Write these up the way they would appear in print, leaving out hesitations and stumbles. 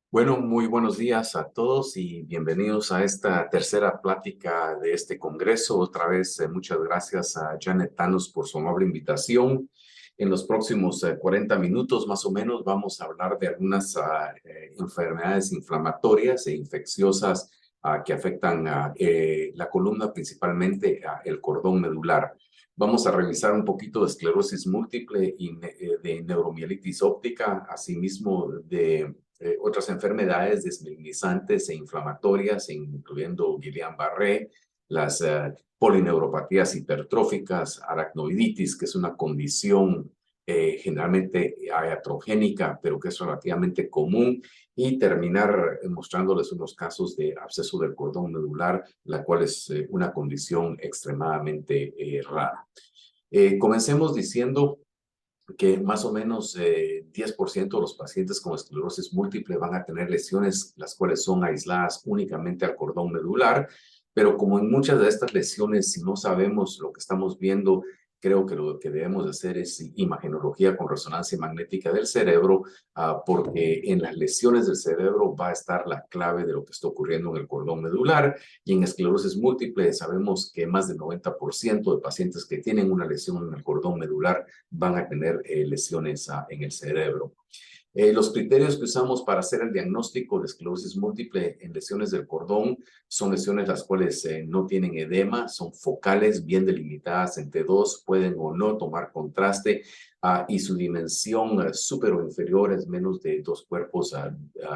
Bueno, muy buenos días a todos y bienvenidos a esta tercera plática de este congreso. Otra vez, muchas gracias a Janet Thanos por su amable invitación. En los próximos 40 minutos más o menos vamos a hablar de algunas enfermedades inflamatorias e infecciosas que afectan a la columna, principalmente el cordón medular. Vamos a revisar un poquito de esclerosis múltiple y de neuromielitis óptica, asimismo de otras enfermedades desmielinizantes e inflamatorias, incluyendo Guillain-Barré, las polineuropatías hipertróficas, aracnoiditis, que es una condición generalmente iatrogénica, pero que es relativamente común, y terminar mostrándoles unos casos de absceso del cordón medular, la cual es una condición extremadamente rara. Comencemos diciendo que más o menos 10% de los pacientes con esclerosis múltiple van a tener lesiones, las cuales son aisladas únicamente al cordón medular, pero como en muchas de estas lesiones, si no sabemos lo que estamos viendo, creo que lo que debemos hacer es imagenología con resonancia magnética del cerebro, porque en las lesiones del cerebro va a estar la clave de lo que está ocurriendo en el cordón medular. Y en esclerosis múltiple sabemos que más del 90% de pacientes que tienen una lesión en el cordón medular van a tener lesiones en el cerebro. Los criterios que usamos para hacer el diagnóstico de esclerosis múltiple en lesiones del cordón son lesiones las cuales no tienen edema, son focales, bien delimitadas en T2, pueden o no tomar contraste y su dimensión superior o inferior es menos de 2 cuerpos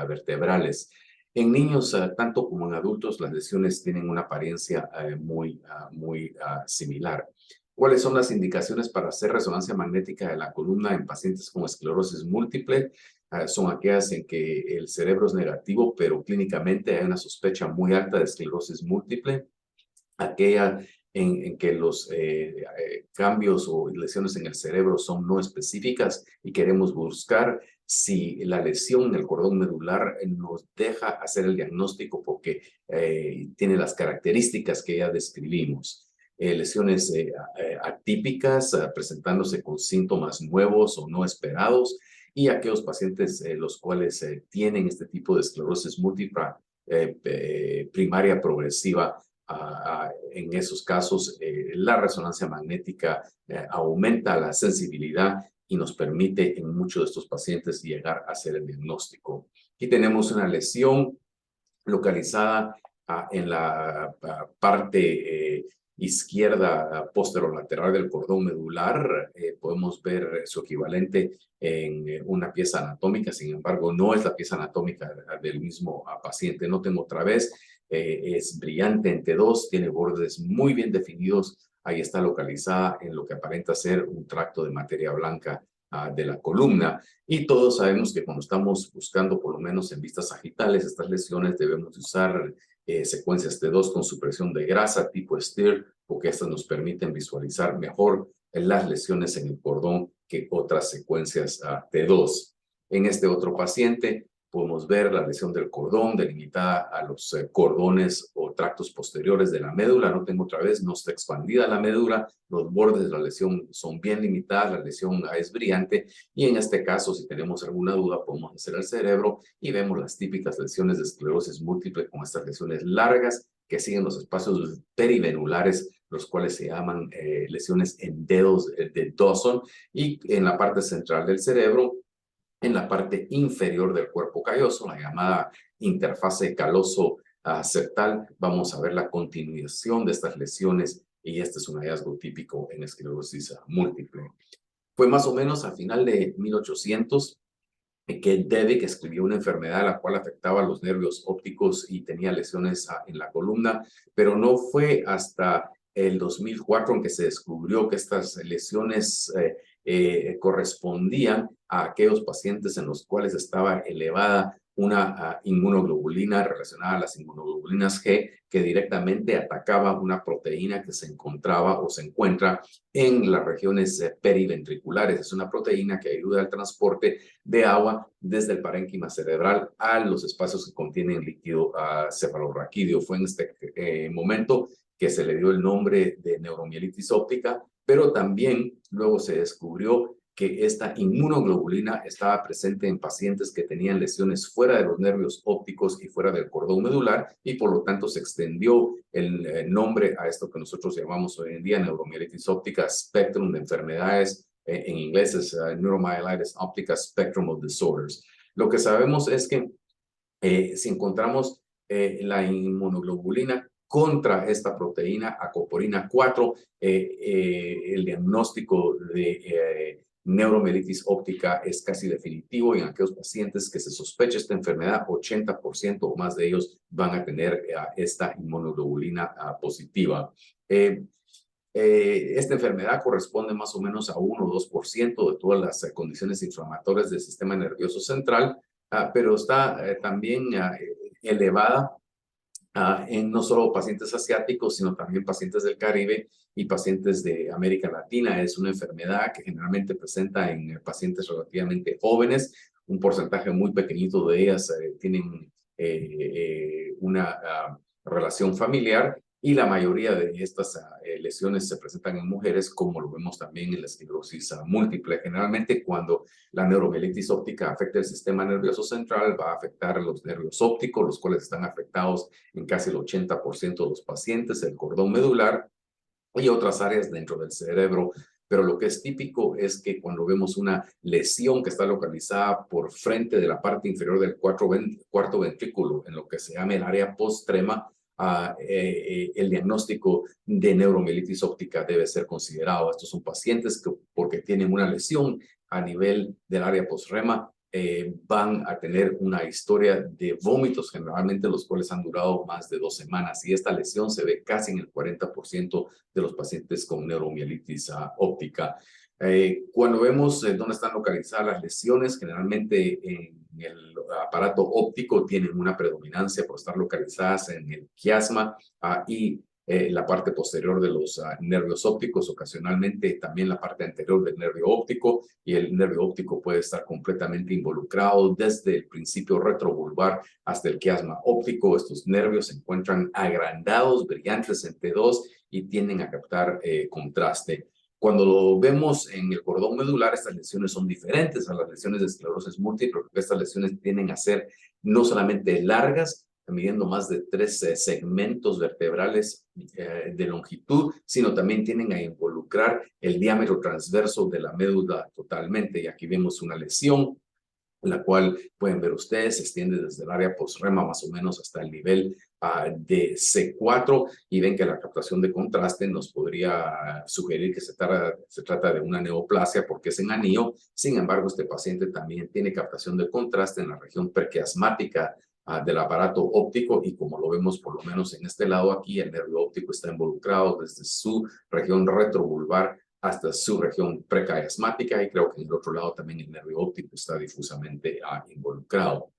vertebrales. En niños, tanto como en adultos, las lesiones tienen una apariencia muy similar. ¿Cuáles son las indicaciones para hacer resonancia magnética de la columna en pacientes con esclerosis múltiple? Son aquellas en que el cerebro es negativo, pero clínicamente hay una sospecha muy alta de esclerosis múltiple. Aquella en que los cambios o lesiones en el cerebro son no específicas y queremos buscar si la lesión en el cordón medular nos deja hacer el diagnóstico porque tiene las características que ya describimos. Lesiones atípicas, presentándose con síntomas nuevos o no esperados, y aquellos pacientes los cuales tienen este tipo de esclerosis múltiple primaria progresiva. En esos casos, la resonancia magnética aumenta la sensibilidad y nos permite en muchos de estos pacientes llegar a hacer el diagnóstico. Aquí tenemos una lesión localizada en la parte izquierda posterolateral del cordón medular. Podemos ver su equivalente en una pieza anatómica, sin embargo, no es la pieza anatómica del mismo paciente. Noten otra vez, es brillante en T2, tiene bordes muy bien definidos. Ahí está localizada en lo que aparenta ser un tracto de materia blanca de la columna. Y todos sabemos que cuando estamos buscando, por lo menos en vistas sagitales, estas lesiones, debemos usar secuencias T2 con supresión de grasa tipo STIR, porque estas nos permiten visualizar mejor las lesiones en el cordón que otras secuencias T2. En este otro paciente podemos ver la lesión del cordón delimitada a los cordones o tractos posteriores de la médula. Noten otra vez, no está expandida la médula, los bordes de la lesión son bien limitadas, la lesión es brillante, y en este caso, si tenemos alguna duda, podemos hacer el cerebro y vemos las típicas lesiones de esclerosis múltiple con estas lesiones largas que siguen los espacios perivenulares, los cuales se llaman lesiones en dedos de Dawson, y en la parte central del cerebro, en la parte inferior del cuerpo calloso, la llamada interfase caloso-septal, vamos a ver la continuación de estas lesiones, y este es un hallazgo típico en esclerosis múltiple. Fue más o menos a final de 1800 que Devic escribió una enfermedad la cual afectaba los nervios ópticos y tenía lesiones en la columna, pero no fue hasta el 2004 en que se descubrió que estas lesiones correspondían a aquellos pacientes en los cuales estaba elevada una inmunoglobulina relacionada a las inmunoglobulinas G, que directamente atacaba una proteína que se encontraba o se encuentra en las regiones periventriculares. Es una proteína que ayuda al transporte de agua desde el parénquima cerebral a los espacios que contienen líquido cefalorraquídeo. Fue en este momento que se le dio el nombre de neuromielitis óptica, pero también luego se descubrió que esta inmunoglobulina estaba presente en pacientes que tenían lesiones fuera de los nervios ópticos y fuera del cordón medular, y por lo tanto se extendió el nombre a esto que nosotros llamamos hoy en día neuromielitis óptica, espectrum de enfermedades. En inglés es Neuromyelitis Optica Spectrum of Disorders. Lo que sabemos es que si encontramos la inmunoglobulina contra esta proteína acoporina 4, el diagnóstico de neuromielitis óptica es casi definitivo, y en aquellos pacientes que se sospecha esta enfermedad, 80% o más de ellos van a tener esta inmunoglobulina positiva. Esta enfermedad corresponde más o menos a 1 o 2% de todas las condiciones inflamatorias del sistema nervioso central, pero está también elevada en no solo pacientes asiáticos, sino también pacientes del Caribe y pacientes de América Latina. Es una enfermedad que generalmente presenta en pacientes relativamente jóvenes. Un porcentaje muy pequeñito de ellas tienen una relación familiar, y la mayoría de estas lesiones se presentan en mujeres, como lo vemos también en la esclerosis múltiple. Generalmente, cuando la neuromielitis óptica afecta el sistema nervioso central, va a afectar los nervios ópticos, los cuales están afectados en casi el 80% de los pacientes, el cordón medular y otras áreas dentro del cerebro. Pero lo que es típico es que cuando vemos una lesión que está localizada por frente de la parte inferior del cuarto ventrículo, en lo que se llama el área postrema, el diagnóstico de neuromielitis óptica debe ser considerado. Estos son pacientes que, porque tienen una lesión a nivel del área postrema, van a tener una historia de vómitos, generalmente los cuales han durado más de 2 semanas, y esta lesión se ve casi en el 40% de los pacientes con neuromielitis óptica. Cuando vemos dónde están localizadas las lesiones, generalmente en el aparato óptico tienen una predominancia por estar localizadas en el quiasma y la parte posterior de los nervios ópticos, ocasionalmente también la parte anterior del nervio óptico, y el nervio óptico puede estar completamente involucrado desde el principio retrovulvar hasta el quiasma óptico. Estos nervios se encuentran agrandados, brillantes en T2, y tienden a captar contraste. Cuando lo vemos en el cordón medular, estas lesiones son diferentes a las lesiones de esclerosis múltiple, porque estas lesiones tienden a ser no solamente largas, midiendo más de 3 segmentos vertebrales de longitud, sino también tienden a involucrar el diámetro transverso de la médula totalmente. Y aquí vemos una lesión, la cual pueden ver ustedes, se extiende desde el área postrema más o menos hasta el nivel de C4, y ven que la captación de contraste nos podría sugerir que se trata de una neoplasia porque es en anillo. Sin embargo, este paciente también tiene captación de contraste en la región prequiasmática del aparato óptico, y como lo vemos por lo menos en este lado aquí, el nervio óptico está involucrado desde su región retrovulvar hasta su región prequiasmática, y creo que en el otro lado también el nervio óptico está difusamente involucrado.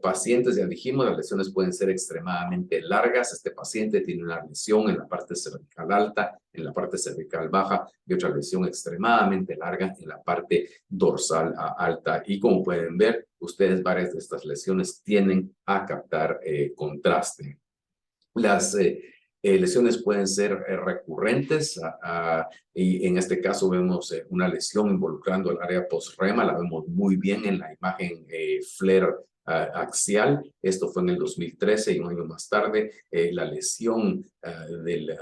Pacientes, ya dijimos, las lesiones pueden ser extremadamente largas. Este paciente tiene una lesión en la parte cervical alta, en la parte cervical baja, y otra lesión extremadamente larga en la parte dorsal alta. Y como pueden ver, ustedes, varias de estas lesiones tienden a captar contraste. Las lesiones pueden ser recurrentes, y en este caso vemos una lesión involucrando el área postrema. La vemos muy bien en la imagen flare axial. Esto fue en el 2013, y un año más tarde la lesión del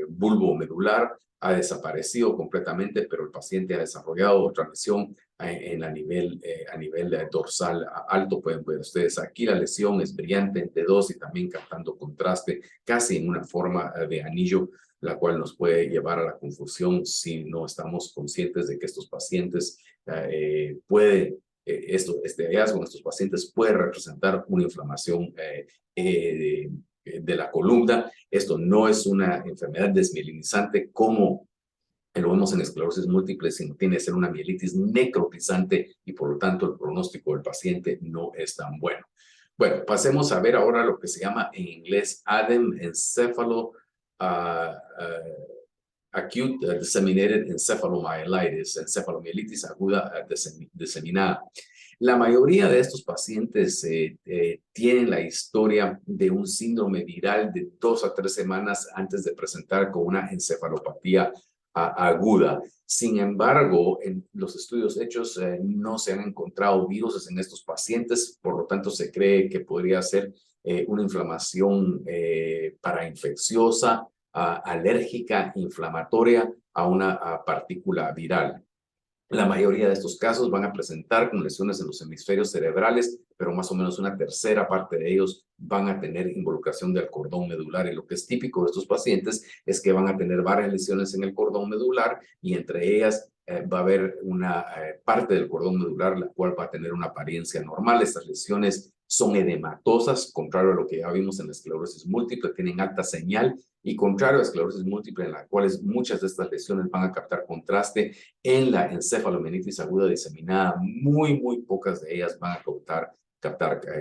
bulbo medular ha desaparecido completamente, pero el paciente ha desarrollado otra lesión a nivel dorsal alto. Pueden ver ustedes aquí la lesión es brillante en T2 y también captando contraste casi en una forma de anillo, la cual nos puede llevar a la confusión si no estamos conscientes de que estos pacientes este hallazgo en estos pacientes puede representar una inflamación de la columna. Esto no es una enfermedad desmielinizante como lo vemos en esclerosis múltiple, sino tiene que ser una mielitis necrotizante, y por lo tanto el pronóstico del paciente no es tan bueno. Bueno, pasemos a ver ahora lo que se llama en inglés ADEM, Acute Disseminated Encephalomyelitis, encefalomielitis aguda diseminada. La mayoría de estos pacientes tienen la historia de un síndrome viral de 2 a 3 semanas antes de presentar con una encefalopatía aguda. Sin embargo, en los estudios hechos no se han encontrado virus en estos pacientes, por lo tanto se cree que podría ser una inflamación parainfecciosa, alérgica, inflamatoria a una partícula viral. La mayoría de estos casos van a presentar con lesiones en los hemisferios cerebrales, pero más o menos una tercera parte de ellos van a tener involucración del cordón medular. Y lo que es típico de estos pacientes es que van a tener varias lesiones en el cordón medular y entre ellas va a haber una parte del cordón medular la cual va a tener una apariencia normal. Estas lesiones son edematosas, contrario a lo que ya vimos en la esclerosis múltiple, tienen alta señal y contrario a la esclerosis múltiple en la cual muchas de estas lesiones van a captar contraste, en la encefalomenitis aguda diseminada, muy pocas de ellas van a captar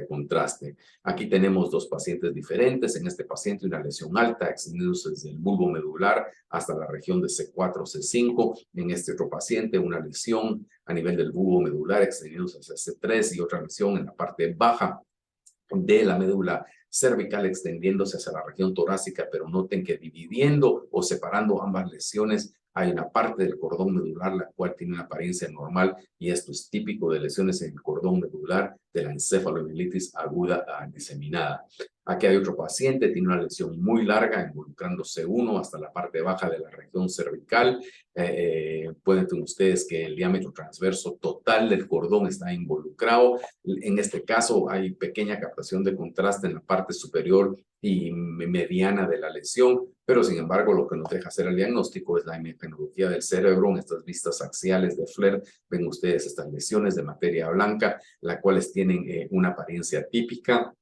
contraste. Aquí tenemos dos pacientes diferentes. En este paciente una lesión alta extendiéndose desde el bulbo medular hasta la región de C4, C5. En este otro paciente una lesión a nivel del bulbo medular extendiéndose hacia C3 y otra lesión en la parte baja de la médula cervical extendiéndose hacia la región torácica, pero noten que dividiendo o separando ambas lesiones hay una parte del cordón medular la cual tiene una apariencia normal y esto es típico de lesiones en el cordón medular de la encefalomielitis aguda diseminada. Aquí hay otro paciente, tiene una lesión muy larga involucrando C1 hasta la parte baja de la región cervical. Pueden ver ustedes que el diámetro transverso total del cordón está involucrado. En este caso hay pequeña captación de contraste en la parte superior y mediana de la lesión, pero sin embargo lo que nos deja hacer el diagnóstico es la imagenología del cerebro. En estas vistas axiales de Flair ven ustedes estas lesiones de materia blanca, las cuales tienen una apariencia típica.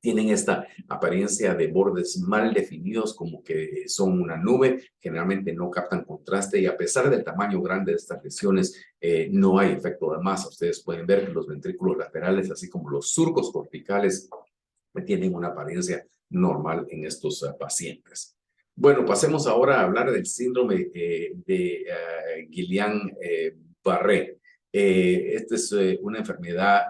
Tienen esta apariencia de bordes mal definidos, como que son una nube, generalmente no captan contraste y a pesar del tamaño grande de estas lesiones, no hay efecto de masa. Ustedes pueden ver que los ventrículos laterales, así como los surcos corticales, tienen una apariencia normal en estos pacientes. Bueno, pasemos ahora a hablar del síndrome de Guillain-Barré. Esta es una enfermedad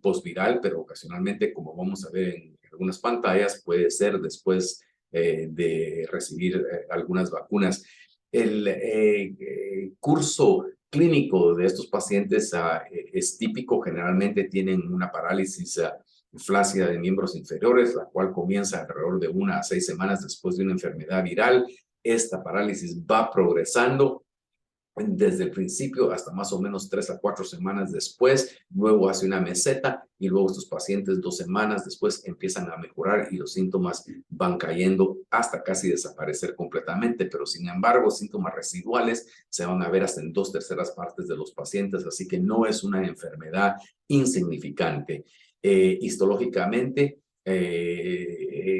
postviral, pero ocasionalmente, como vamos a ver en algunas pantallas, puede ser después de recibir algunas vacunas. El curso clínico de estos pacientes es típico, generalmente tienen una parálisis flácida de miembros inferiores, la cual comienza alrededor de 1 a 6 semanas después de una enfermedad viral. Esta parálisis va progresando desde el principio hasta más o menos 3 a 4 semanas después, luego hace una meseta y luego estos pacientes 2 semanas después empiezan a mejorar y los síntomas van cayendo hasta casi desaparecer completamente, pero sin embargo síntomas residuales se van a ver hasta en 2/3 partes de los pacientes, así que no es una enfermedad insignificante. Histológicamente,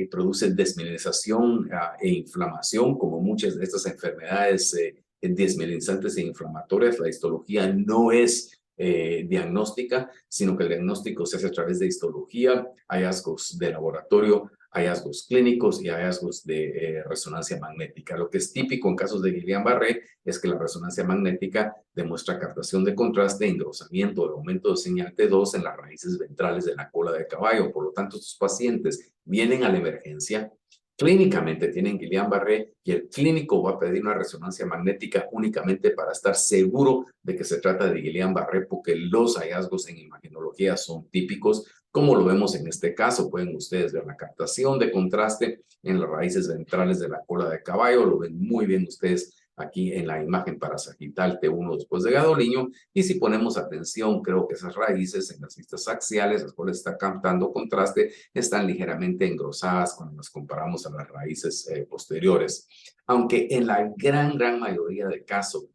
produce desmineralización e inflamación, como muchas de estas enfermedades desmielinizantes e inflamatorias. La histología no es diagnóstica, sino que el diagnóstico se hace a través de histología, hallazgos de laboratorio, hallazgos clínicos y hallazgos de resonancia magnética. Lo que es típico en casos de Guillain-Barré es que la resonancia magnética demuestra captación de contraste, engrosamiento o aumento de señal T2 en las raíces ventrales de la cola de caballo. Por lo tanto, estos pacientes vienen a la emergencia, clínicamente tienen Guillain-Barré y el clínico va a pedir una resonancia magnética únicamente para estar seguro de que se trata de Guillain-Barré, porque los hallazgos en imagenología son típicos, como lo vemos en este caso. Pueden ustedes ver la captación de contraste en las raíces ventrales de la cola de caballo, lo ven muy bien ustedes aquí en la imagen parasagital T1 después de gadoliño, y si ponemos atención, creo que esas raíces en las vistas axiales, las cuales está captando contraste, están ligeramente engrosadas cuando las comparamos a las raíces posteriores. Aunque en la gran mayoría de casos,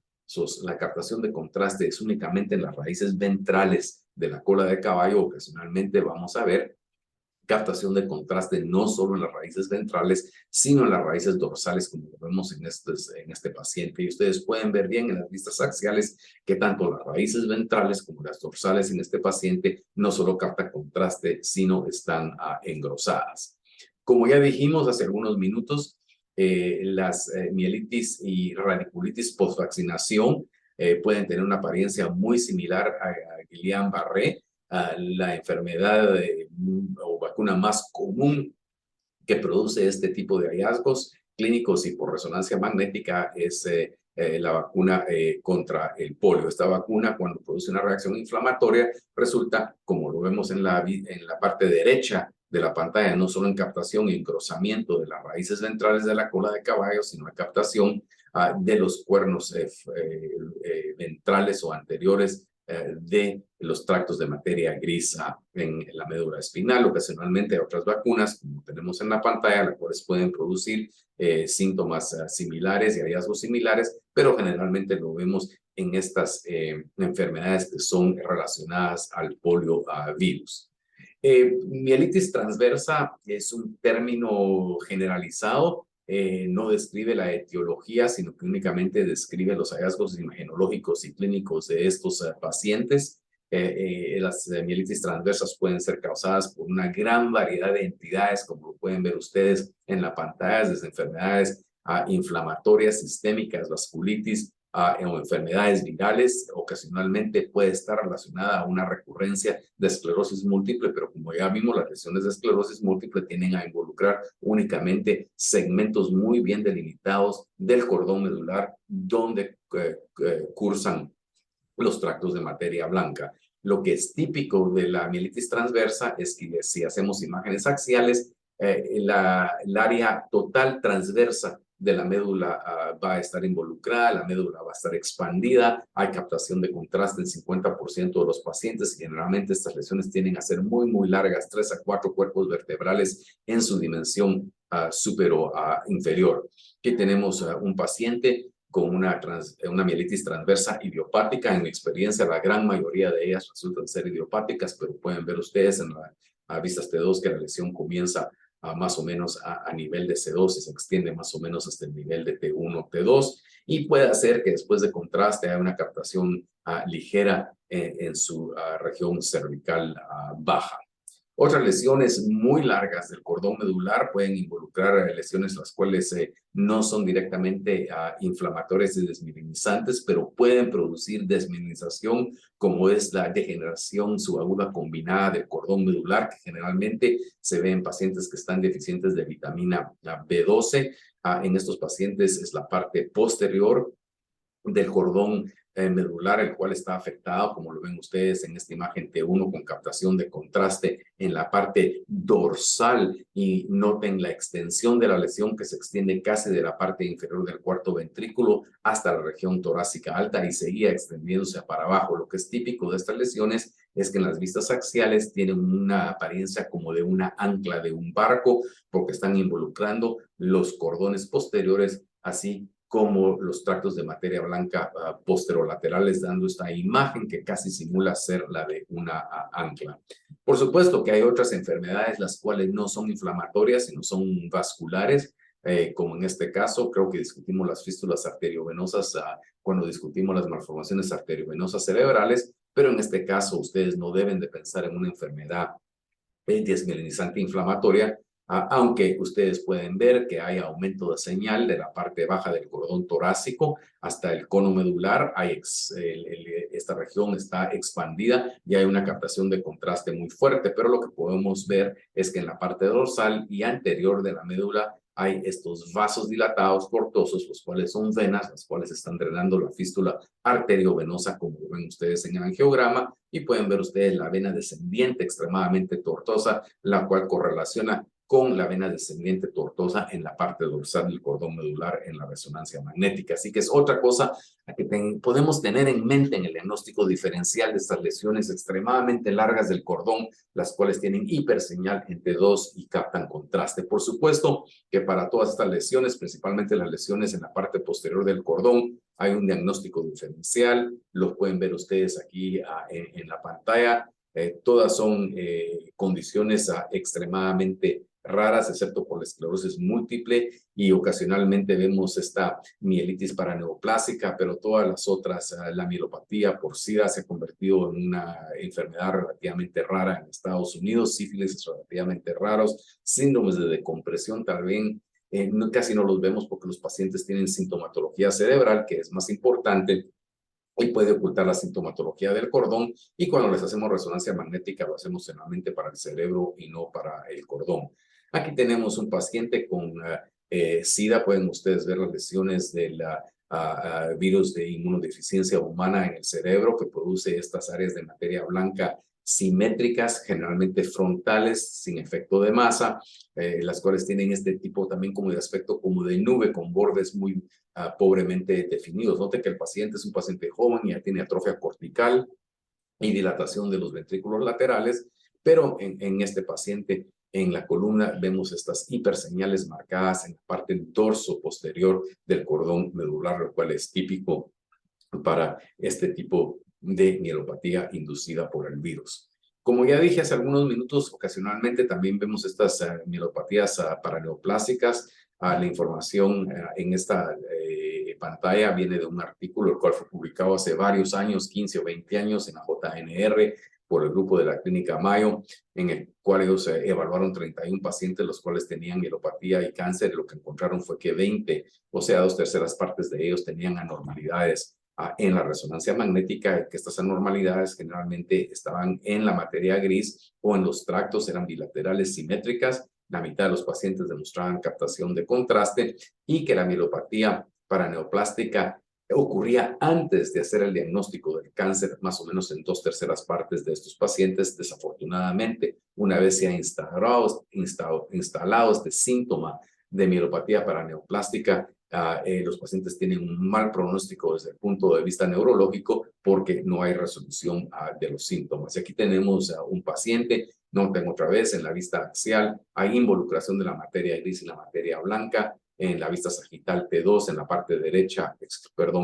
la captación de contraste es únicamente en las raíces ventrales de la cola de caballo, ocasionalmente vamos a ver captación de contraste no solo en las raíces ventrales, sino en las raíces dorsales, como lo vemos en este paciente. Y ustedes pueden ver bien en las vistas axiales que tanto las raíces ventrales como las dorsales en este paciente no solo captan contraste, sino están engrosadas. Como ya dijimos hace algunos minutos, las mielitis y radiculitis post-vaccinación pueden tener una apariencia muy similar a Guillain-Barré. La enfermedad o vacuna más común que produce este tipo de hallazgos clínicos y por resonancia magnética es la vacuna contra el polio. Esta vacuna, cuando produce una reacción inflamatoria, resulta, como lo vemos en la parte derecha de la pantalla, no solo en captación y engrosamiento de las raíces ventrales de la cola de caballo, sino en captación de los cuernos ventrales o anteriores de los tractos de materia gris en la médula espinal. Ocasionalmente hay otras vacunas, como tenemos en la pantalla, las cuales pueden producir síntomas similares y hallazgos similares, pero generalmente lo vemos en estas enfermedades que son relacionadas al poliovirus. Mielitis transversa es un término generalizado, no describe la etiología, sino que únicamente describe los hallazgos imagenológicos y clínicos de estos pacientes. Las mielitis transversas pueden ser causadas por una gran variedad de entidades, como lo pueden ver ustedes en la pantalla, desde enfermedades inflamatorias, sistémicas, vasculitis, o enfermedades virales. Ocasionalmente puede estar relacionada a una recurrencia de esclerosis múltiple, pero como ya vimos, las lesiones de esclerosis múltiple tienden a involucrar únicamente segmentos muy bien delimitados del cordón medular donde cursan los tractos de materia blanca. Lo que es típico de la mielitis transversa es que si hacemos imágenes axiales, el área total transversa de la médula va a estar involucrada, la médula va a estar expandida, hay captación de contraste en 50% de los pacientes y generalmente estas lesiones tienden a ser muy, muy largas, 3 a 4 cuerpos vertebrales en su dimensión supero inferior. Aquí tenemos un paciente con una mielitis transversa idiopática. En mi experiencia, la gran mayoría de ellas resultan ser idiopáticas, pero pueden ver ustedes en la vista T2 que la lesión comienza más o menos a nivel de C2 y se extiende más o menos hasta el nivel de T1, T2, y puede hacer que después de contraste haya una captación ligera en su región cervical baja. Otras lesiones muy largas del cordón medular pueden involucrar lesiones las cuales no son directamente inflamatorias y desmielinizantes, pero pueden producir desmielinización, como es la degeneración subaguda combinada del cordón medular, que generalmente se ve en pacientes que están deficientes de vitamina B12. En estos pacientes es la parte posterior del cordón medular, el cual está afectado, como lo ven ustedes en esta imagen T1 con captación de contraste en la parte dorsal, y noten la extensión de la lesión que se extiende casi de la parte inferior del cuarto ventrículo hasta la región torácica alta y seguía extendiéndose para abajo. Lo que es típico de estas lesiones es que en las vistas axiales tienen una apariencia como de una ancla de un barco, porque están involucrando los cordones posteriores, así como los tractos de materia blanca posterolaterales, dando esta imagen que casi simula ser la de una ancla. Por supuesto que hay otras enfermedades las cuales no son inflamatorias, sino son vasculares, como en este caso. Creo que discutimos las fístulas arteriovenosas cuando discutimos las malformaciones arteriovenosas cerebrales, pero en este caso ustedes no deben de pensar en una enfermedad desmielinizante inflamatoria, aunque ustedes pueden ver que hay aumento de señal de la parte baja del cordón torácico hasta el cono medular. Esta región está expandida y hay una captación de contraste muy fuerte, pero lo que podemos ver es que en la parte dorsal y anterior de la médula hay estos vasos dilatados cortosos, los cuales son venas, las cuales están drenando la fístula arteriovenosa, como lo ven ustedes en el angiograma, y pueden ver ustedes la vena descendiente extremadamente tortuosa, la cual correlaciona con la vena descendiente tortuosa en la parte dorsal del cordón medular en la resonancia magnética. Así que es otra cosa que podemos tener en mente en el diagnóstico diferencial de estas lesiones extremadamente largas del cordón, las cuales tienen hiperseñal en T2 y captan contraste. Por supuesto que para todas estas lesiones, principalmente las lesiones en la parte posterior del cordón, hay un diagnóstico diferencial. Lo pueden ver ustedes aquí en la pantalla. Todas son condiciones extremadamente raras, excepto por la esclerosis múltiple, y ocasionalmente vemos esta mielitis paraneoplásica, pero todas las otras, la mielopatía por SIDA se ha convertido en una enfermedad relativamente rara en Estados Unidos, sífilis relativamente raros, síndromes de decompresión también casi no los vemos porque los pacientes tienen sintomatología cerebral, que es más importante, y puede ocultar la sintomatología del cordón, y cuando les hacemos resonancia magnética lo hacemos solamente para el cerebro y no para el cordón. Aquí tenemos un paciente con SIDA. Pueden ustedes ver las lesiones de virus de inmunodeficiencia humana en el cerebro que produce estas áreas de materia blanca simétricas, generalmente frontales, sin efecto de masa, las cuales tienen este tipo también como de aspecto como de nube, con bordes muy pobremente definidos. Note que el paciente es un paciente joven, ya tiene atrofia cortical y dilatación de los ventrículos laterales, pero en este paciente, en la columna, vemos estas hiperseñales marcadas en la parte del dorso posterior del cordón medular, lo cual es típico para este tipo de mielopatía inducida por el virus. Como ya dije hace algunos minutos, ocasionalmente también vemos estas mielopatías paraneoplásticas. La información en esta pantalla viene de un artículo el cual fue publicado hace varios años, 15 o 20 años, en la JNR por el grupo de la Clínica Mayo, en el cual ellos evaluaron 31 pacientes, los cuales tenían mielopatía y cáncer. Lo que encontraron fue que 20, o sea, 2/3 partes de ellos tenían anormalidades en la resonancia magnética, que estas anormalidades generalmente estaban en la materia gris o en los tractos, eran bilaterales simétricas. La mitad de los pacientes demostraban captación de contraste y que la mielopatía paraneoplástica ocurría antes de hacer el diagnóstico del cáncer, más o menos en 2/3 partes de estos pacientes. Desafortunadamente, una vez se ha instalado este síntoma de mielopatía paraneoplástica, los pacientes tienen un mal pronóstico desde el punto de vista neurológico porque no hay resolución de los síntomas. Y aquí tenemos un paciente, noten otra vez en la vista axial, hay involucración de la materia gris y la materia blanca. En la vista sagital T2, en la parte derecha,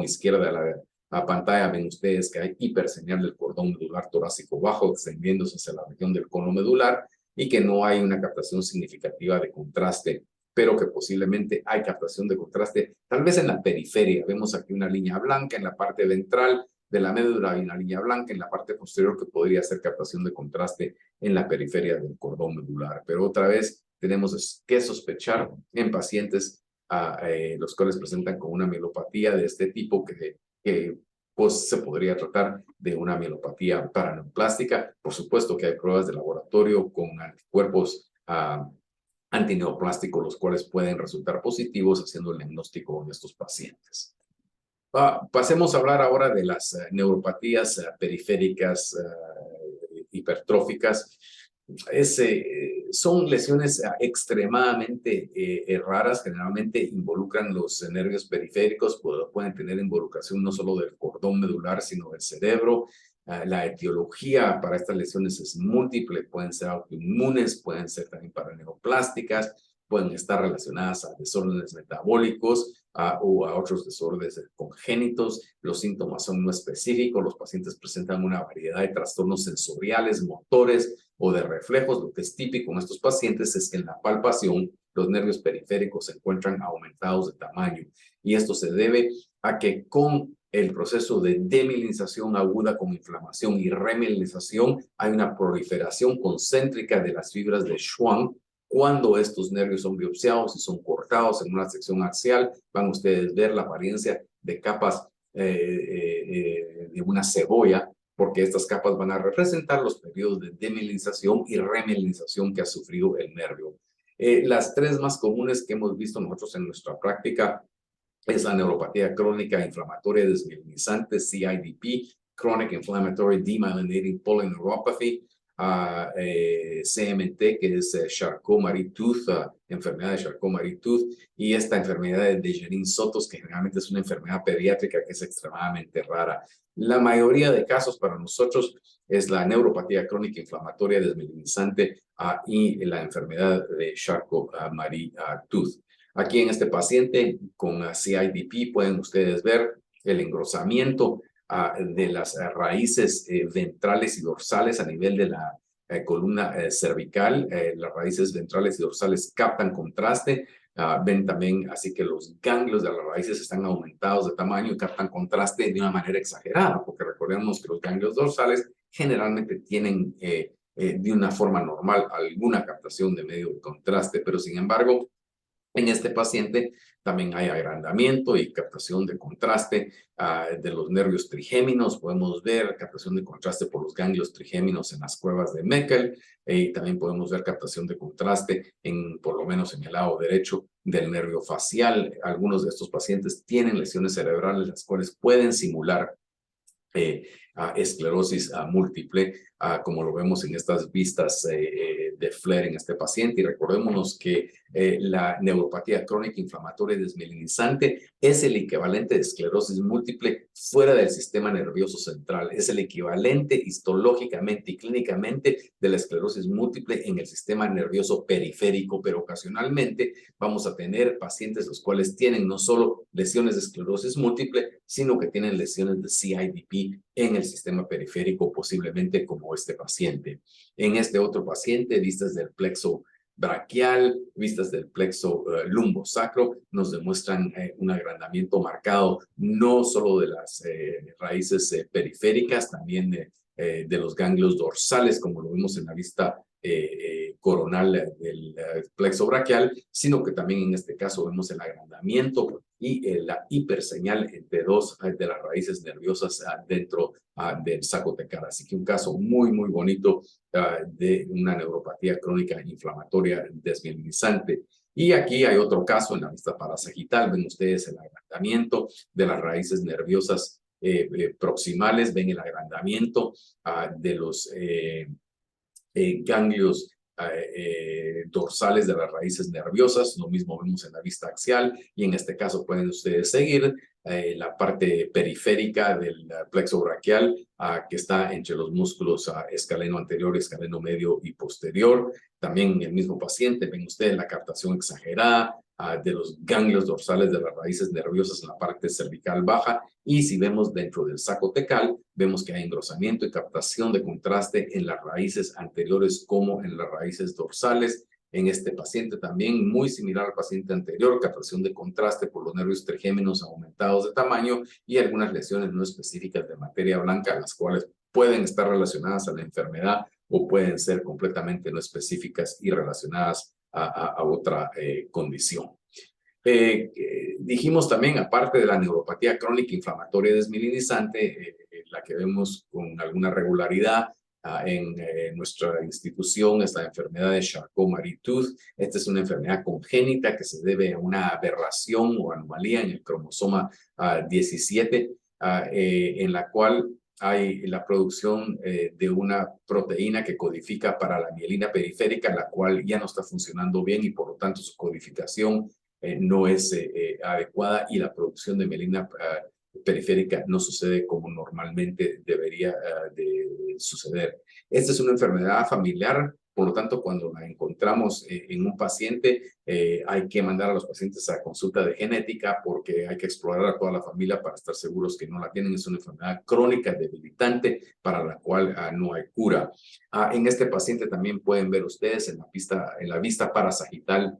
izquierda de la pantalla, ven ustedes que hay hiperseñal del cordón medular torácico bajo extendiéndose hacia la región del cono medular y que no hay una captación significativa de contraste, pero que posiblemente hay captación de contraste, tal vez en la periferia. Vemos aquí una línea blanca en la parte ventral de la médula y una línea blanca en la parte posterior que podría ser captación de contraste en la periferia del cordón medular. Pero otra vez tenemos que sospechar en pacientes los cuales presentan con una mielopatía de este tipo que pues, se podría tratar de una mielopatía paraneoplástica. Por supuesto que hay pruebas de laboratorio con anticuerpos antineoplásticos, los cuales pueden resultar positivos haciendo el diagnóstico de estos pacientes. Pasemos a hablar ahora de las neuropatías periféricas hipertróficas. Son lesiones extremadamente raras, generalmente involucran los nervios periféricos, pueden tener involucración no solo del cordón medular, sino del cerebro. La etiología para estas lesiones es múltiple, pueden ser autoinmunes, pueden ser también paraneoplásticas, pueden estar relacionadas a desórdenes metabólicos o a otros desórdenes congénitos. Los síntomas son no específicos, los pacientes presentan una variedad de trastornos sensoriales, motores o de reflejos. Lo que es típico en estos pacientes es que en la palpación los nervios periféricos se encuentran aumentados de tamaño y esto se debe a que con el proceso de demilinización aguda con inflamación y remilinización hay una proliferación concéntrica de las fibras de Schwann. Cuando estos nervios son biopsiados y son cortados en una sección axial, van ustedes a ver la apariencia de capas de una cebolla, porque estas capas van a representar los periodos de demilinización y remilinización que ha sufrido el nervio. Las tres más comunes que hemos visto nosotros en nuestra práctica es la neuropatía crónica inflamatoria desmielinizante, CIDP, Chronic Inflammatory Demyelinating Polyneuropathy, CMT, que es Charcot-Marie-Tooth, enfermedad de Charcot-Marie-Tooth, y esta enfermedad de Dejerin-Sotos, que generalmente es una enfermedad pediátrica que es extremadamente rara. La mayoría de casos para nosotros es la neuropatía crónica inflamatoria desmielinizante y la enfermedad de Charcot-Marie-Tooth. Aquí en este paciente con CIDP pueden ustedes ver el engrosamiento de las raíces ventrales y dorsales a nivel de la columna cervical. Las raíces ventrales y dorsales captan contraste. Ven también así que los ganglios de las raíces están aumentados de tamaño y captan contraste de una manera exagerada, porque recordemos que los ganglios dorsales generalmente tienen de una forma normal alguna captación de medio de contraste, pero sin embargo En este paciente también hay agrandamiento y captación de contraste de los nervios trigéminos. Podemos ver captación de contraste por los ganglios trigéminos en las cuevas de Meckel y también podemos ver captación de contraste por lo menos en el lado derecho del nervio facial. Algunos de estos pacientes tienen lesiones cerebrales las cuales pueden simular esclerosis múltiple, como lo vemos en estas vistas de Flair en este paciente. Y recordémonos que la neuropatía crónica inflamatoria desmielinizante es el equivalente de esclerosis múltiple fuera del sistema nervioso central. Es el equivalente histológicamente y clínicamente de la esclerosis múltiple en el sistema nervioso periférico, pero ocasionalmente vamos a tener pacientes los cuales tienen no solo lesiones de esclerosis múltiple, sino que tienen lesiones de CIDP en el sistema periférico, posiblemente como este paciente. En este otro paciente, vistas del plexo braquial, vistas del plexo lumbosacro, nos demuestran un agrandamiento marcado no solo de las raíces periféricas, también de los ganglios dorsales, como lo vemos en la vista coronal del plexo braquial, sino que también en este caso vemos el agrandamiento y la hiperseñal de dos de las raíces nerviosas dentro del saco tecal. Así que un caso muy, muy bonito de una neuropatía crónica inflamatoria desmielinizante. Y aquí hay otro caso en la vista parasagital. Ven ustedes el agrandamiento de las raíces nerviosas proximales, ven el agrandamiento de los ganglios dorsales de las raíces nerviosas. Lo mismo vemos en la vista axial y en este caso pueden ustedes seguir la parte periférica del plexo braquial que está entre los músculos escaleno anterior, escaleno medio y posterior. También en el mismo paciente ven ustedes la captación exagerada de los ganglios dorsales de las raíces nerviosas en la parte cervical baja, y si vemos dentro del saco tecal, vemos que hay engrosamiento y captación de contraste en las raíces anteriores como en las raíces dorsales. En este paciente también, muy similar al paciente anterior, captación de contraste por los nervios trigéminos aumentados de tamaño y algunas lesiones no específicas de materia blanca, las cuales pueden estar relacionadas a la enfermedad o pueden ser completamente no específicas y relacionadas a otra condición. Dijimos también, aparte de la neuropatía crónica inflamatoria desmielinizante, la que vemos con alguna regularidad en nuestra institución, es la enfermedad de Charcot-Marie-Tooth. Esta es una enfermedad congénita que se debe a una aberración o anomalía en el cromosoma 17, en la cual hay la producción de una proteína que codifica para la mielina periférica, la cual ya no está funcionando bien y por lo tanto su codificación no es adecuada y la producción de mielina periférica no sucede como normalmente debería de suceder. Esta es una enfermedad familiar, por lo tanto, cuando la encontramos en un paciente, hay que mandar a los pacientes a consulta de genética porque hay que explorar a toda la familia para estar seguros que no la tienen. Es una enfermedad crónica debilitante para la cual no hay cura. En este paciente también pueden ver ustedes en la vista parasagital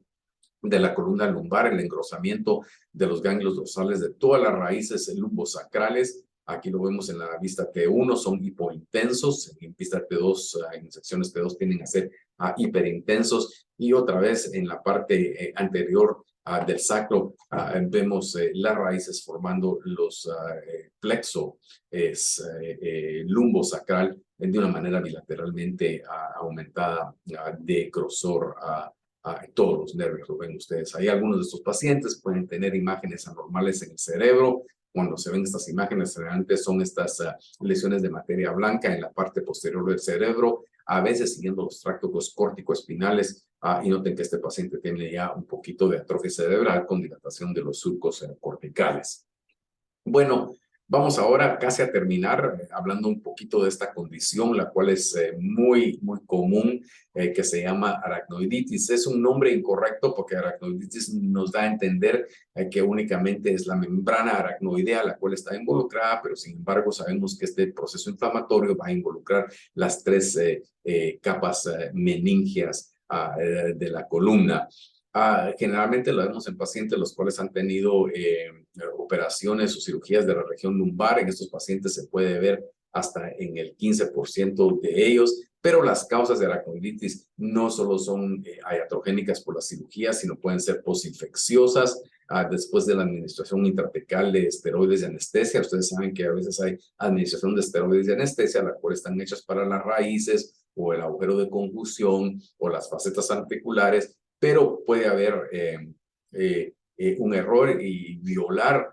de la columna lumbar, el engrosamiento de los ganglios dorsales de todas las raíces lumbosacrales. Aquí lo vemos en la vista T1, son hipointensos. En vista T2, en secciones T2 tienden a ser hiperintensos. Y otra vez en la parte anterior del sacro vemos las raíces formando los plexo lumbosacral de una manera bilateralmente aumentada de grosor todos los nervios, lo ven ustedes. Ahí algunos de estos pacientes pueden tener imágenes anormales en el cerebro. Cuando se ven estas imágenes, realmente son estas lesiones de materia blanca en la parte posterior del cerebro, a veces siguiendo los tractos córtico-espinales, y noten que este paciente tiene ya un poquito de atrofia cerebral con dilatación de los surcos corticales. Bueno, vamos ahora casi a terminar hablando un poquito de esta condición, la cual es muy, muy común, que se llama aracnoiditis. Es un nombre incorrecto porque aracnoiditis nos da a entender que únicamente es la membrana aracnoidea la cual está involucrada, pero sin embargo sabemos que este proceso inflamatorio va a involucrar las tres capas meningias de la columna. Generalmente lo vemos en pacientes los cuales han tenido operaciones o cirugías de la región lumbar. En estos pacientes se puede ver hasta en el 15% de ellos Pero las causas de aracnoiditis no solo son iatrogénicas por la cirugía, sino pueden ser posinfecciosas después de la administración intratecal de esteroides de anestesia. Ustedes saben que a veces hay administración de esteroides de anestesia, las cuales están hechas para las raíces o el agujero de conjunción o las facetas articulares, pero puede haber un error y violar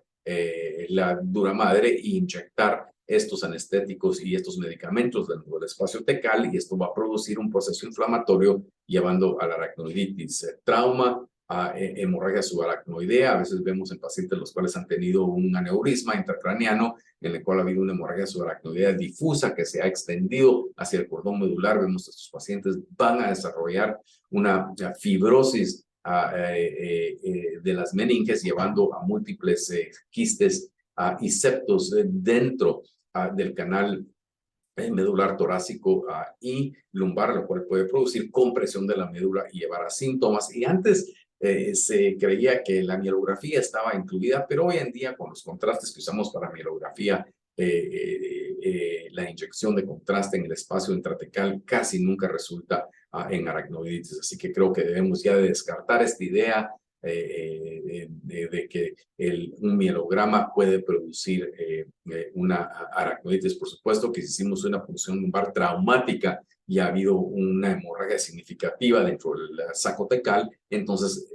la dura madre e inyectar estos anestéticos y estos medicamentos dentro del espacio tecal, y esto va a producir un proceso inflamatorio llevando a la aracnoiditis. Trauma, hemorragia subaracnoidea. A veces vemos en pacientes los cuales han tenido un aneurisma intracraneano en el cual ha habido una hemorragia subaracnoidea difusa que se ha extendido hacia el cordón medular. Vemos que estos pacientes van a desarrollar una fibrosis de las meninges, llevando a múltiples quistes y septos dentro del canal medular torácico y lumbar, lo cual puede producir compresión de la médula y llevar a síntomas. Y antes se creía que la mielografía estaba incluida, pero hoy en día con los contrastes que usamos para mielografía, la inyección de contraste en el espacio intratecal casi nunca resulta en aracnoiditis. Así que creo que debemos ya de descartar esta idea de que un mielograma puede producir una aracnoiditis. Por supuesto que si hicimos una punción lumbar traumática y ha habido una hemorragia significativa dentro del saco tecal, entonces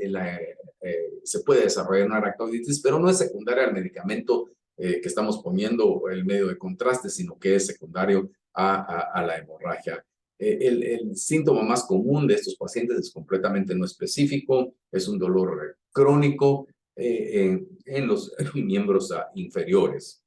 se puede desarrollar una aracnoiditis, pero no es secundaria al medicamento que estamos poniendo, el medio de contraste, sino que es secundario a la hemorragia. El síntoma más común de estos pacientes es completamente no específico, es un dolor crónico en los miembros inferiores.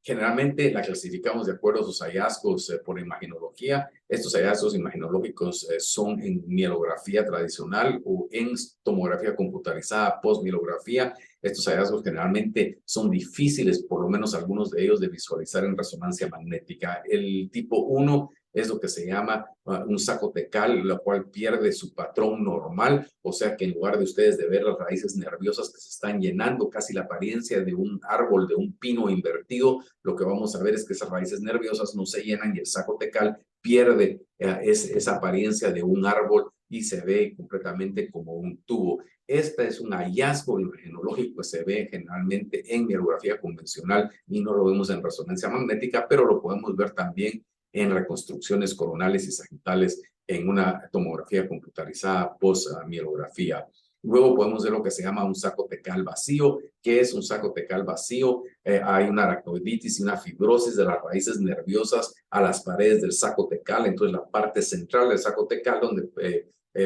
Generalmente la clasificamos de acuerdo a sus hallazgos por imagenología. Estos hallazgos imagenológicos son en mielografía tradicional o en tomografía computarizada post-mielografía. Estos hallazgos generalmente son difíciles, por lo menos algunos de ellos, de visualizar en resonancia magnética. El tipo 1 es lo que se llama un saco tecal, lo cual pierde su patrón normal, o sea que en lugar de ustedes de ver las raíces nerviosas que se están llenando, casi la apariencia de un árbol, de un pino invertido, lo que vamos a ver es que esas raíces nerviosas no se llenan y el saco tecal pierde esa apariencia de un árbol y se ve completamente como un tubo. Este es un hallazgo imagenológico que se ve generalmente en mielografía convencional y no lo vemos en resonancia magnética, pero lo podemos ver también en reconstrucciones coronales y sagitales en una tomografía computarizada post-mielografía. Luego podemos ver lo que se llama un saco tecal vacío. ¿Qué es un saco tecal vacío? Hay una aracnoiditis y una fibrosis de las raíces nerviosas a las paredes del saco tecal. Entonces, la parte central del saco tecal, donde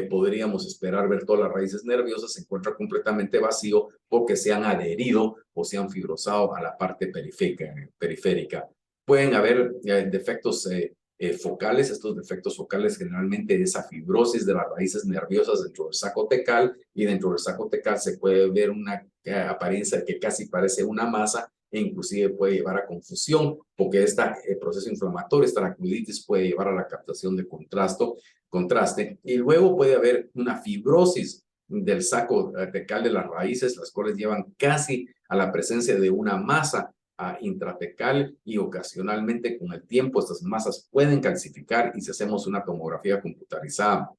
podríamos esperar ver todas las raíces nerviosas, se encuentra completamente vacío porque se han adherido o se han fibrosado a la parte periférica. Pueden haber defectos focales. Estos defectos focales generalmente esa fibrosis de las raíces nerviosas dentro del saco tecal, y dentro del saco tecal se puede ver una apariencia que casi parece una masa e inclusive puede llevar a confusión porque este proceso inflamatorio, esta aracnoiditis, puede llevar a la captación de contraste, y luego puede haber una fibrosis del saco tecal de las raíces, las cuales llevan casi a la presencia de una masa intratecal, y ocasionalmente con el tiempo estas masas pueden calcificar, y si hacemos una tomografía computarizada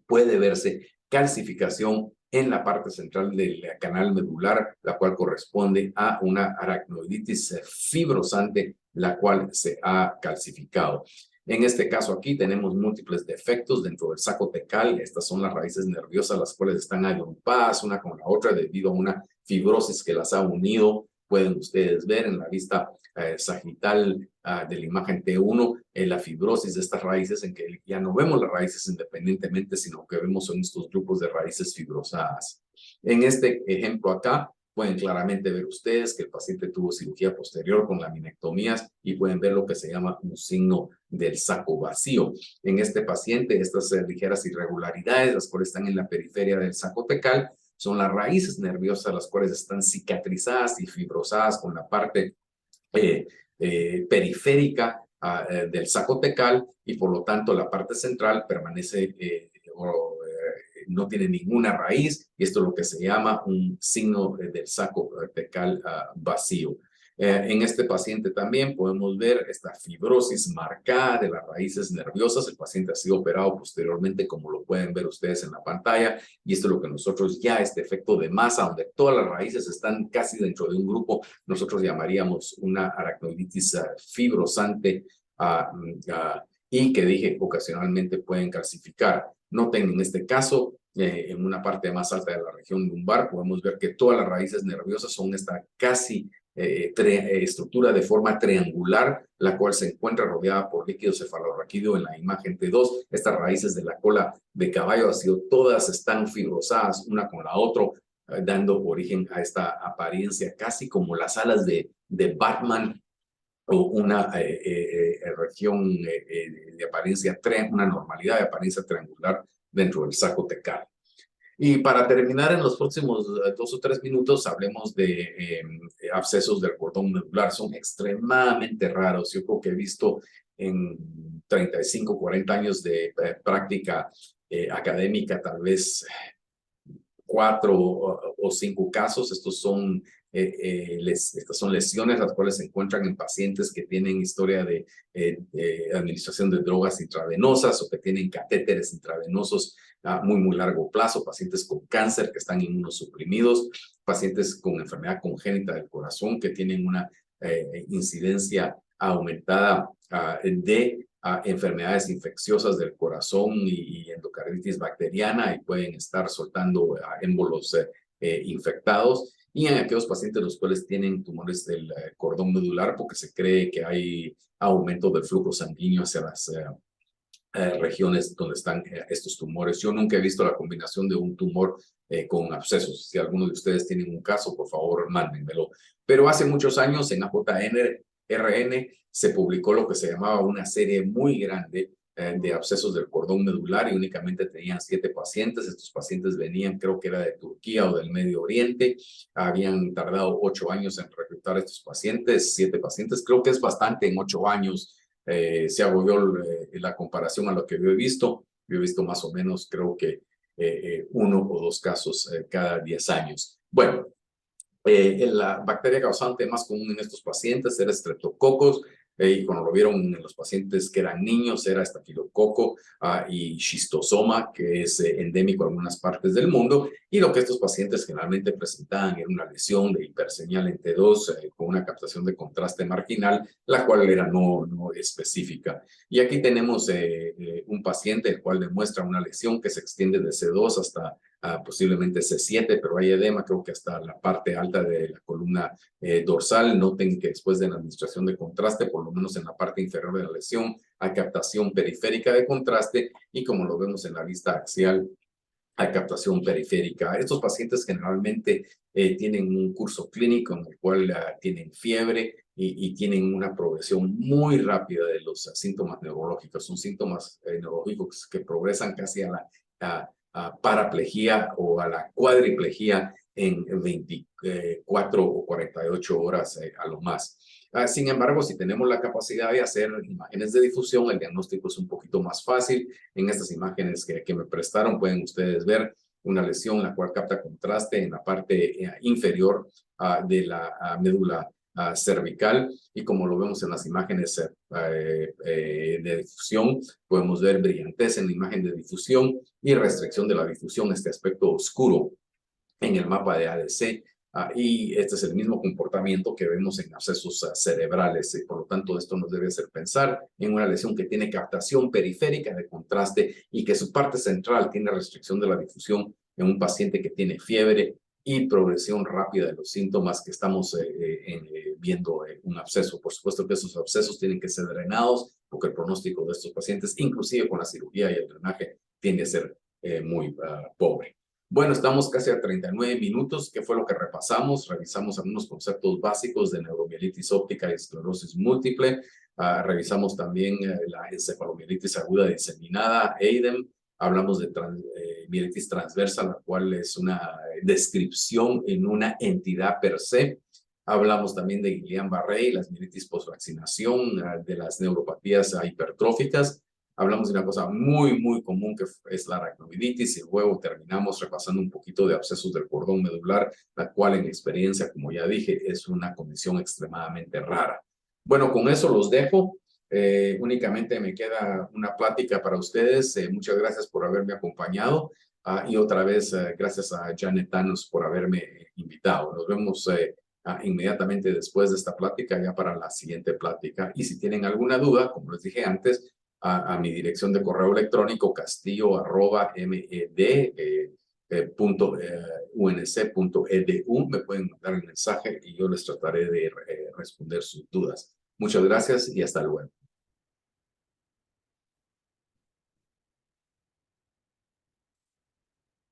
puede verse calcificación en la parte central del canal medular, la cual corresponde a una aracnoiditis fibrosante, la cual se ha calcificado. En este caso aquí tenemos múltiples defectos dentro del saco tecal. Estas son las raíces nerviosas, las cuales están agrupadas una con la otra debido a una fibrosis que las ha unido. Pueden ustedes ver en la vista sagital de la imagen T1 la fibrosis de estas raíces, en que ya no vemos las raíces independientemente, sino que vemos son estos grupos de raíces fibrosadas. En este ejemplo acá pueden claramente ver ustedes que el paciente tuvo cirugía posterior con laminectomías y pueden ver lo que se llama un signo del saco vacío. En este paciente, estas ligeras irregularidades, las cuales están en la periferia del saco tecal, son las raíces nerviosas, las cuales están cicatrizadas y fibrosadas con la parte periférica del saco tecal, y por lo tanto la parte central permanece no tiene ninguna raíz, y esto es lo que se llama un signo del saco tecal vacío. En este paciente también podemos ver esta fibrosis marcada de las raíces nerviosas. El paciente ha sido operado posteriormente, como lo pueden ver ustedes en la pantalla, y esto es lo que nosotros ya, este efecto de masa, donde todas las raíces están casi dentro de un grupo, nosotros llamaríamos una aracnoiditis fibrosante, y que dije ocasionalmente pueden calcificar. Noten en este caso, en una parte más alta de la región lumbar, podemos ver que todas las raíces nerviosas son esta casi estructura de forma triangular, la cual se encuentra rodeada por líquido cefalorraquídeo en la imagen T2. Estas raíces de la cola de caballo, así todas están fibrosadas una con la otra, dando origen a esta apariencia casi como las alas de Batman, o una región de apariencia, una normalidad de apariencia triangular dentro del saco tecal. Y para terminar, en los próximos 2 o 3 minutos, hablemos de abscesos del cordón medular. Son extremadamente raros. Yo creo que he visto en 35, 40 años de práctica académica, tal vez 4 o 5 casos. Estas son lesiones las cuales se encuentran en pacientes que tienen historia de administración de drogas intravenosas o que tienen catéteres intravenosos a muy largo plazo, pacientes con cáncer que están inmunosuprimidos, pacientes con enfermedad congénita del corazón que tienen una incidencia aumentada de enfermedades infecciosas del corazón y endocarditis bacteriana, y pueden estar soltando émbolos infectados, y en aquellos pacientes los cuales tienen tumores del cordón medular, porque se cree que hay aumento del flujo sanguíneo hacia las regiones donde están estos tumores. Yo nunca he visto la combinación de un tumor con abscesos. Si alguno de ustedes tienen un caso, por favor, mándenmelo. Pero hace muchos años en AJRN se publicó lo que se llamaba una serie muy grande de abscesos del cordón medular, y únicamente tenían 7 pacientes. Estos pacientes venían, creo que era de Turquía o del Medio Oriente. Habían tardado 8 años en reclutar a estos pacientes, 7 pacientes. Creo que es bastante en 8 años. Se abolió la comparación a lo que yo he visto. Yo he visto más o menos, creo que 1 o 2 casos cada 10 años. Bueno, la bacteria causante más común en estos pacientes era Streptococcus, y cuando lo vieron en los pacientes que eran niños era estafilococo y schistosoma, que es endémico en algunas partes del mundo, y lo que estos pacientes generalmente presentaban era una lesión de hiperseñal en T2 con una captación de contraste marginal, la cual era no específica. Y aquí tenemos un paciente el cual demuestra una lesión que se extiende de C2 hasta posiblemente C7, pero hay edema, creo que hasta la parte alta de la columna dorsal. Noten que después de la administración de contraste, por lo menos en la parte inferior de la lesión, hay captación periférica de contraste, y como lo vemos en la vista axial, hay captación periférica. Estos pacientes generalmente tienen un curso clínico en el cual tienen fiebre y tienen una progresión muy rápida de los síntomas neurológicos. Son síntomas neurológicos que progresan casi a la paraplegia o a la cuadriplegia en 24 o 48 horas a lo más. Sin embargo, si tenemos la capacidad de hacer imágenes de difusión, el diagnóstico es un poquito más fácil. En estas imágenes que me prestaron pueden ustedes ver una lesión la cual capta contraste en la parte inferior de la médula cervical, y como lo vemos en las imágenes de difusión, podemos ver brillantez en la imagen de difusión y restricción de la difusión, este aspecto oscuro en el mapa de ADC. Y este es el mismo comportamiento que vemos en abscesos cerebrales, y por lo tanto esto nos debe hacer pensar en una lesión que tiene captación periférica de contraste y que su parte central tiene restricción de la difusión en un paciente que tiene fiebre y progresión rápida de los síntomas que estamos viendo un absceso. Por supuesto que esos abscesos tienen que ser drenados, porque el pronóstico de estos pacientes, inclusive con la cirugía y el drenaje, tiende a ser muy pobre. Bueno, estamos casi a 39 minutos. ¿Qué fue lo que repasamos? Revisamos algunos conceptos básicos de neuromielitis óptica y esclerosis múltiple. Revisamos también la encefalomielitis aguda diseminada, EIDEM. Hablamos de mielitis transversa, la cual es una descripción en una entidad per se. Hablamos también de Guillain-Barré y las mielitis posvaccinación, de las neuropatías hipertróficas. hablamos de una cosa muy, muy común que es la aracnoiditis y luego terminamos repasando un poquito de abscesos del cordón medular, la cual en experiencia, como ya dije, es una condición extremadamente rara. Bueno, con eso los dejo. Únicamente me queda una plática para ustedes. Muchas gracias por haberme acompañado. Y otra vez, gracias a Janet Thanos por haberme invitado. Nos vemos inmediatamente después de esta plática, ya para la siguiente plática. Y si tienen alguna duda, como les dije antes, a mi dirección de correo electrónico castillo@med.unc.edu, me pueden mandar el mensaje y yo les trataré de responder sus dudas. Muchas gracias y hasta luego.